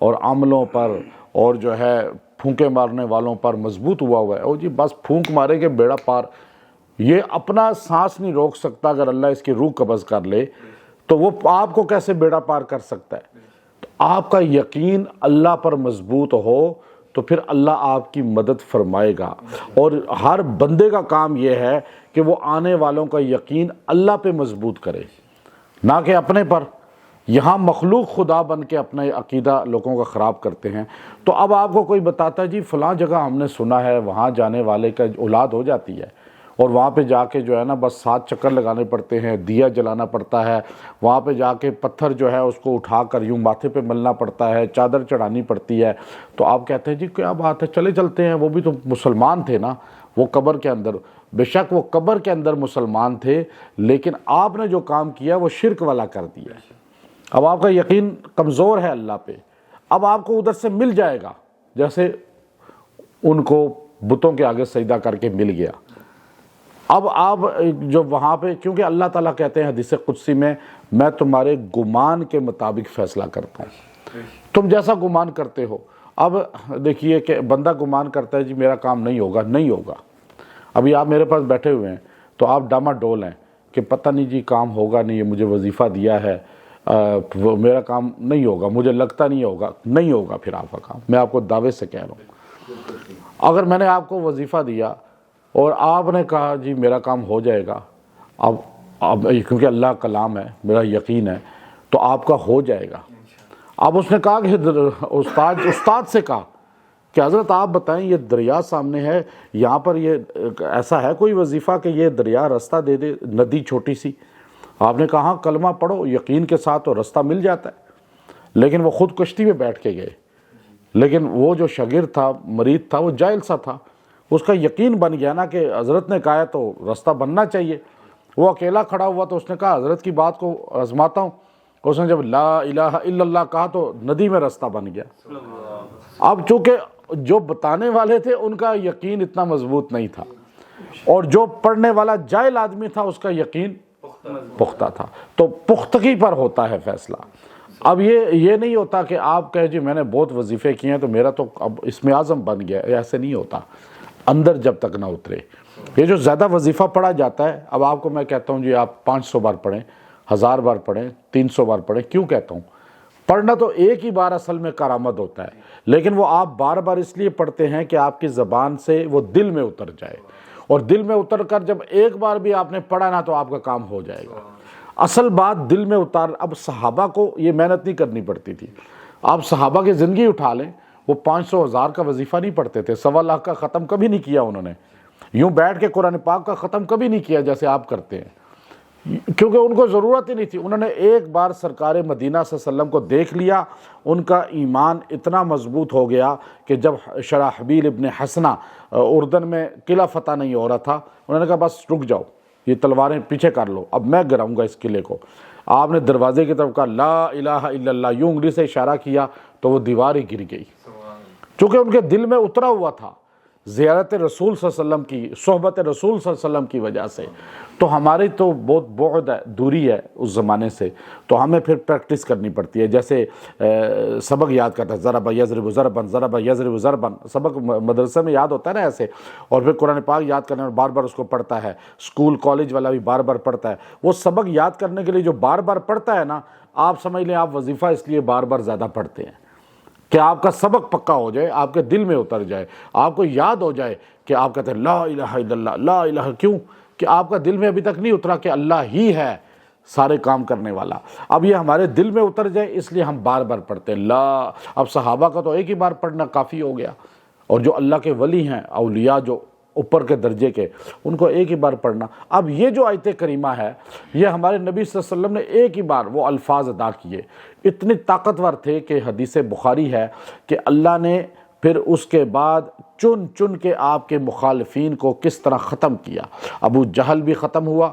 اور عملوں پر اور جو ہے پھونکے مارنے والوں پر مضبوط ہوا ہے، اور جی بس پھونک مارے کہ بیڑا پار، یہ اپنا سانس نہیں روک سکتا، اگر اللہ اس کی روح قبض کر لے تو وہ آپ کو کیسے بیڑا پار کر سکتا ہے؟ تو آپ کا یقین اللہ پر مضبوط ہو تو پھر اللہ آپ کی مدد فرمائے گا، اور ہر بندے کا کام یہ ہے کہ وہ آنے والوں کا یقین اللہ پہ مضبوط کرے، نہ کہ اپنے پر۔ یہاں مخلوق خدا بن کے اپنا عقیدہ لوگوں کا خراب کرتے ہیں۔ تو اب آپ کو کوئی بتاتا ہے جی فلاں جگہ ہم نے سنا ہے وہاں جانے والے کا اولاد ہو جاتی ہے، اور وہاں پہ جا کے جو ہے نا بس 7 چکر لگانے پڑتے ہیں، دیا جلانا پڑتا ہے، وہاں پہ جا کے پتھر جو ہے اس کو اٹھا کر یوں ماتھے پہ ملنا پڑتا ہے، چادر چڑھانی پڑتی ہے۔ تو آپ کہتے ہیں جی کیا بات ہے، چلے چلتے ہیں، وہ بھی تو مسلمان تھے نا وہ قبر کے اندر۔ بے شک وہ قبر کے اندر مسلمان تھے، لیکن آپ نے جو کام کیا وہ شرک والا کر دیا۔ اب آپ کا یقین کمزور ہے اللہ پہ، اب آپ کو ادھر سے مل جائے گا جیسے ان کو بتوں کے آگے سجدہ کر کے مل گیا۔ اب آپ جو وہاں پہ، کیونکہ اللہ تعالیٰ کہتے ہیں حدیث قدسی میں تمہارے گمان کے مطابق فیصلہ کرتا ہوں، تم جیسا گمان کرتے ہو۔ اب دیکھیے کہ بندہ گمان کرتا ہے جی میرا کام نہیں ہوگا، نہیں ہوگا۔ ابھی آپ میرے پاس بیٹھے ہوئے ہیں تو آپ ڈاما ڈول ہیں کہ پتہ نہیں جی کام ہوگا نہیں، مجھے وظیفہ دیا ہے، میرا کام نہیں ہوگا، مجھے لگتا نہیں ہوگا، نہیں ہوگا پھر آپ کا کام۔ میں آپ کو دعوے سے کہہ رہا ہوں، اگر میں نے آپ کو وظیفہ دیا اور آپ نے کہا جی میرا کام ہو جائے گا، اب کیونکہ اللہ کا کلام ہے، میرا یقین ہے، تو آپ کا ہو جائے گا۔ اب اس نے کہا کہ استاد سے کہا کہ حضرت آپ بتائیں یہ دریا سامنے ہے، یہاں پر یہ ایسا ہے کوئی وظیفہ کہ یہ دریا راستہ دے دے، ندی چھوٹی سی؟ آپ نے کہا ہاں کلمہ پڑھو یقین کے ساتھ تو راستہ مل جاتا ہے۔ لیکن وہ خود کشتی میں بیٹھ کے گئے، لیکن وہ جو شاگرد تھا، مرید تھا، وہ جاہل سا تھا، اس کا یقین بن گیا نا کہ حضرت نے کہا ہے تو راستہ بننا چاہیے۔ وہ اکیلا کھڑا ہوا تو اس نے کہا حضرت کی بات کو آزماتا ہوں۔ اس نے جب لا الہ الا اللہ کہا تو ندی میں راستہ بن گیا۔ اب چونکہ جو بتانے والے تھے ان کا یقین اتنا مضبوط نہیں تھا، اور جو پڑھنے والا جاہل آدمی تھا اس کا یقین پختہ تھا۔ تو پختگی پر ہوتا ہے فیصلہ۔ اب یہ نہیں ہوتا کہ آپ کہے جی میں نے بہت وظیفے کیے ہیں تو میرا تو اب اسم اعظم بن گیا، ایسے نہیں ہوتا اندر جب تک نہ اترے۔ یہ جو زیادہ وظیفہ پڑھا جاتا ہے، اب آپ کو میں کہتا ہوں جی آپ 500 بار پڑھیں، 1000 بار پڑھیں، 300 بار پڑھیں، کیوں کہتا ہوں؟ پڑھنا تو ایک ہی بار اصل میں کارآمد ہوتا ہے، لیکن وہ آپ بار بار اس لیے پڑھتے ہیں کہ آپ کی زبان سے وہ دل میں اتر جائے، اور دل میں اتر کر جب ایک بار بھی آپ نے پڑھا نا تو آپ کا کام ہو جائے گا۔ اصل بات دل میں اتار۔ اب صحابہ کو یہ محنت نہیں کرنی پڑتی تھی۔ آپ صحابہ کی زندگی اٹھا لیں، وہ 500 1000 کا وظیفہ نہیں پڑھتے تھے، 1.25 لاکھ کا ختم کبھی نہیں کیا انہوں نے، یوں بیٹھ کے قرآن پاک کا ختم کبھی نہیں کیا جیسے آپ کرتے ہیں، کیونکہ ان کو ضرورت ہی نہیں تھی۔ انہوں نے ایک بار سرکار مدینہ صلی اللہ علیہ وسلم کو دیکھ لیا، ان کا ایمان اتنا مضبوط ہو گیا کہ جب شرحبیل ابن حسنہ اردن میں قلعہ فتح نہیں ہو رہا تھا، انہوں نے کہا بس رک جاؤ، یہ تلواریں پیچھے کر لو، اب میں گراؤں گا اس قلعے کو۔ آپ نے دروازے کی طرف کہا لا الہ الا اللہ، یوں انگلی سے اشارہ کیا تو وہ دیوار ہی گر گئی، چونکہ ان کے دل میں اترا ہوا تھا زیارت رسول صلی اللہ علیہ وسلم کی، صحبت رسول صلی اللہ علیہ وسلم کی وجہ سے۔ تو ہماری تو بہت بعد ہے، دوری ہے اس زمانے سے، تو ہمیں پھر پریکٹس کرنی پڑتی ہے۔ جیسے سبق یاد کرتا ہے ضرب یضرب ضربا، ضرب یضرب ضربا، سبق مدرسے میں یاد ہوتا ہے نا ایسے، اور پھر قرآن پاک یاد کرنے میں بار بار اس کو پڑھتا ہے، اسکول کالج والا بھی بار بار پڑھتا ہے۔ وہ سبق یاد کرنے کے لیے جو بار بار پڑھتا ہے نا، آپ سمجھ لیں آپ وظیفہ اس لیے بار بار زیادہ پڑھتے ہیں کہ آپ کا سبق پکا ہو جائے، آپ کے دل میں اتر جائے، آپ کو یاد ہو جائے کہ آپ کہتے ہیں لا الہ الا اللہ، لا الہ، کیوں کہ آپ کا دل میں ابھی تک نہیں اترا کہ اللہ ہی ہے سارے کام کرنے والا۔ اب یہ ہمارے دل میں اتر جائے اس لیے ہم بار بار پڑھتے ہیں لا۔ اب صحابہ کا تو ایک ہی بار پڑھنا کافی ہو گیا، اور جو اللہ کے ولی ہیں، اولیاء جو اوپر کے درجے کے، ان کو ایک ہی بار پڑھنا۔ اب یہ جو آیت کریمہ ہے، یہ ہمارے نبی صلی اللہ علیہ وسلم نے ایک ہی بار وہ الفاظ ادا کیے، اتنے طاقتور تھے کہ حدیث بخاری ہے کہ اللہ نے پھر اس کے بعد چن چن کے آپ کے مخالفین کو کس طرح ختم کیا۔ ابو جہل بھی ختم ہوا،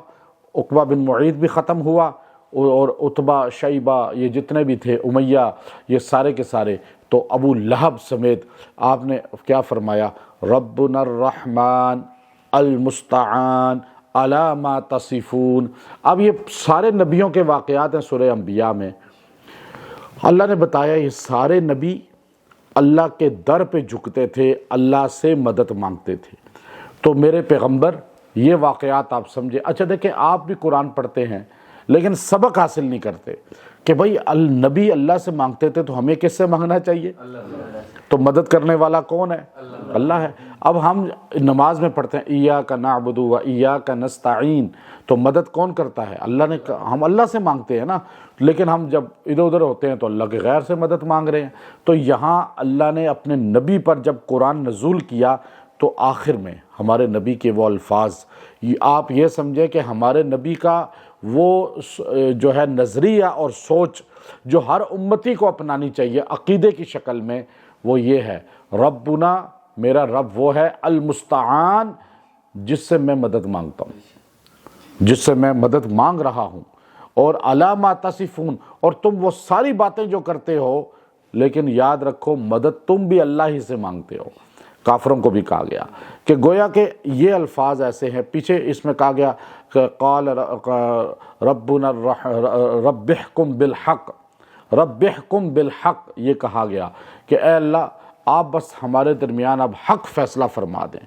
عقبہ بن معیط بھی ختم ہوا، اور عتبہ، شیبہ، یہ جتنے بھی تھے، امیہ، یہ سارے کے سارے۔ تو ابو لہب سمیت آپ نے کیا فرمایا؟ ربنا الرحمن المستعان علی ما تصفون۔ اب یہ سارے نبیوں کے واقعات ہیں سورہ انبیاء میں، اللہ نے بتایا یہ سارے نبی اللہ کے در پہ جھکتے تھے، اللہ سے مدد مانگتے تھے۔ تو میرے پیغمبر یہ واقعات آپ سمجھے۔ اچھا دیکھیں، آپ بھی قرآن پڑھتے ہیں لیکن سبق حاصل نہیں کرتے کہ بھائی النبی اللہ سے مانگتے تھے تو ہمیں کس سے مانگنا چاہیے؟ تو مدد کرنے والا کون ہے؟ اللہ ہے۔ اب ہم نماز میں پڑھتے ہیں ایاک نعبد و ایاک نستعین، تو مدد کون کرتا ہے؟ اللہ نے، ہم اللہ سے مانگتے ہیں نا، لیکن ہم جب ادھر ادھر ہوتے ہیں تو اللہ کے غیر سے مدد مانگ رہے ہیں۔ تو یہاں اللہ نے اپنے نبی پر جب قرآن نزول کیا تو آخر میں ہمارے نبی کے وہ الفاظ، آپ یہ سمجھیں کہ ہمارے نبی کا وہ جو ہے نظریہ اور سوچ جو ہر امتی کو اپنانی چاہیے عقیدے کی شکل میں، وہ یہ ہے، ربنا، میرا رب وہ ہے المستعان، جس سے میں مدد مانگتا ہوں، جس سے میں مدد مانگ رہا ہوں، اور علی ما تصفون، اور تم وہ ساری باتیں جو کرتے ہو، لیکن یاد رکھو مدد تم بھی اللہ ہی سے مانگتے ہو۔ کافروں کو بھی کہا گیا کہ گویا کہ یہ الفاظ ایسے ہیں، پیچھے اس میں کہا گیا کہ قال ربنا رب احکم بالحق، رب احکم بالحق، یہ کہا گیا کہ اے اللہ آپ بس ہمارے درمیان اب حق فیصلہ فرما دیں،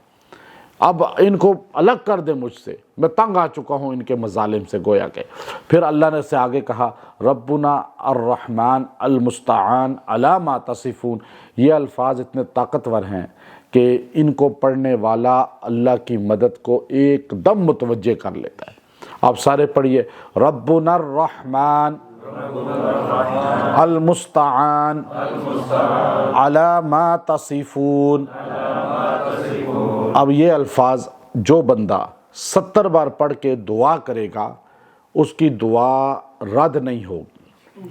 اب ان کو الگ کر دیں مجھ سے، میں تنگ آ چکا ہوں ان کے مظالم سے گویا کہ۔ پھر اللہ نے سے آگے کہا ربنا الرحمن المستعان علی ما تصفون۔ یہ الفاظ اتنے طاقتور ہیں کہ ان کو پڑھنے والا اللہ کی مدد کو ایک دم متوجہ کر لیتا ہے۔ آپ سارے پڑھیے، ربنا الرحمن المستعان علی ما تصفون۔ اب یہ الفاظ جو بندہ 70 بار پڑھ کے دعا کرے گا اس کی دعا رد نہیں ہوگی،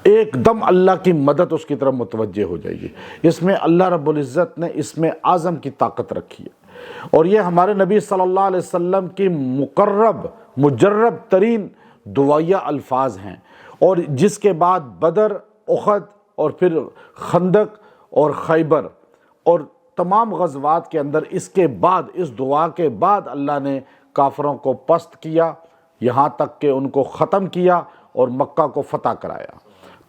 ایک دم اللہ کی مدد اس کی طرف متوجہ ہو جائے گی۔ اس میں اللہ رب العزت نے اس میں اعظم کی طاقت رکھی ہے، اور یہ ہمارے نبی صلی اللہ علیہ وسلم کی مقرب مجرب ترین دعائیہ الفاظ ہیں، اور جس کے بعد بدر، احد، اور پھر خندق اور خیبر اور تمام غزوات کے اندر اس کے بعد، اس دعا کے بعد اللہ نے کافروں کو پست کیا، یہاں تک کہ ان کو ختم کیا اور مکہ کو فتح کرایا۔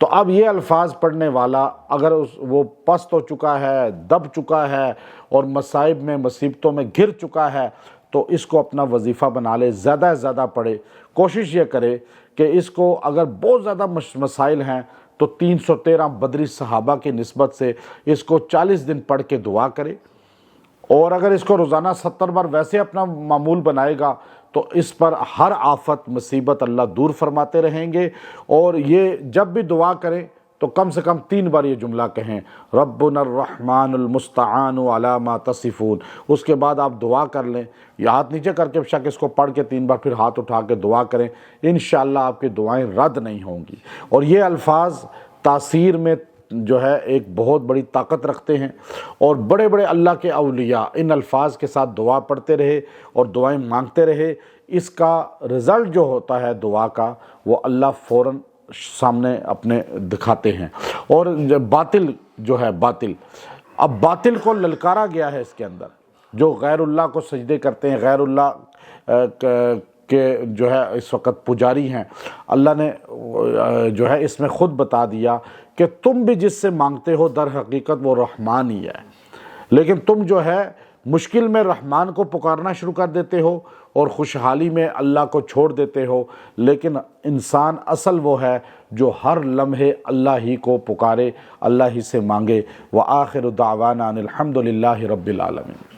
تو اب یہ الفاظ پڑھنے والا اگر وہ پست ہو چکا ہے، دب چکا ہے اور مصائب میں، مصیبتوں میں گر چکا ہے، تو اس کو اپنا وظیفہ بنا لے، زیادہ سے زیادہ پڑھے۔ کوشش یہ کرے کہ اس کو اگر بہت زیادہ مسائل ہیں تو 313 بدری صحابہ کی نسبت سے اس کو 40 دن پڑھ کے دعا کرے، اور اگر اس کو روزانہ 70 بار ویسے اپنا معمول بنائے گا تو اس پر ہر آفت مصیبت اللہ دور فرماتے رہیں گے۔ اور یہ جب بھی دعا کریں تو کم سے کم 3 بار یہ جملہ کہیں، ربنا الرحمن المستعان علی ما تصفون۔ اس کے بعد آپ دعا کر لیں، یا ہاتھ نیچے کر کے شک اس کو پڑھ کے 3 بار پھر ہاتھ اٹھا کے دعا کریں، انشاءاللہ آپ کی دعائیں رد نہیں ہوں گی۔ اور یہ الفاظ تاثیر میں جو ہے ایک بہت بڑی طاقت رکھتے ہیں، اور بڑے بڑے اللہ کے اولیاء ان الفاظ کے ساتھ دعا پڑھتے رہے اور دعائیں مانگتے رہے۔ اس کا رزلٹ جو ہوتا ہے دعا کا، وہ اللہ فوراً سامنے اپنے دکھاتے ہیں۔ اور باطل جو ہے، باطل، اب باطل کو للکارا گیا ہے اس کے اندر، جو غیر اللہ کو سجدے کرتے ہیں، غیر اللہ کہ جو ہے اس وقت پجاری ہیں، اللہ نے جو ہے اس میں خود بتا دیا کہ تم بھی جس سے مانگتے ہو در حقیقت وہ رحمان ہی ہے، لیکن تم جو ہے مشکل میں رحمان کو پکارنا شروع کر دیتے ہو اور خوشحالی میں اللہ کو چھوڑ دیتے ہو۔ لیکن انسان اصل وہ ہے جو ہر لمحے اللہ ہی کو پکارے، اللہ ہی سے مانگے۔ وآخر دعوانا ان الحمد للہ رب العالمین۔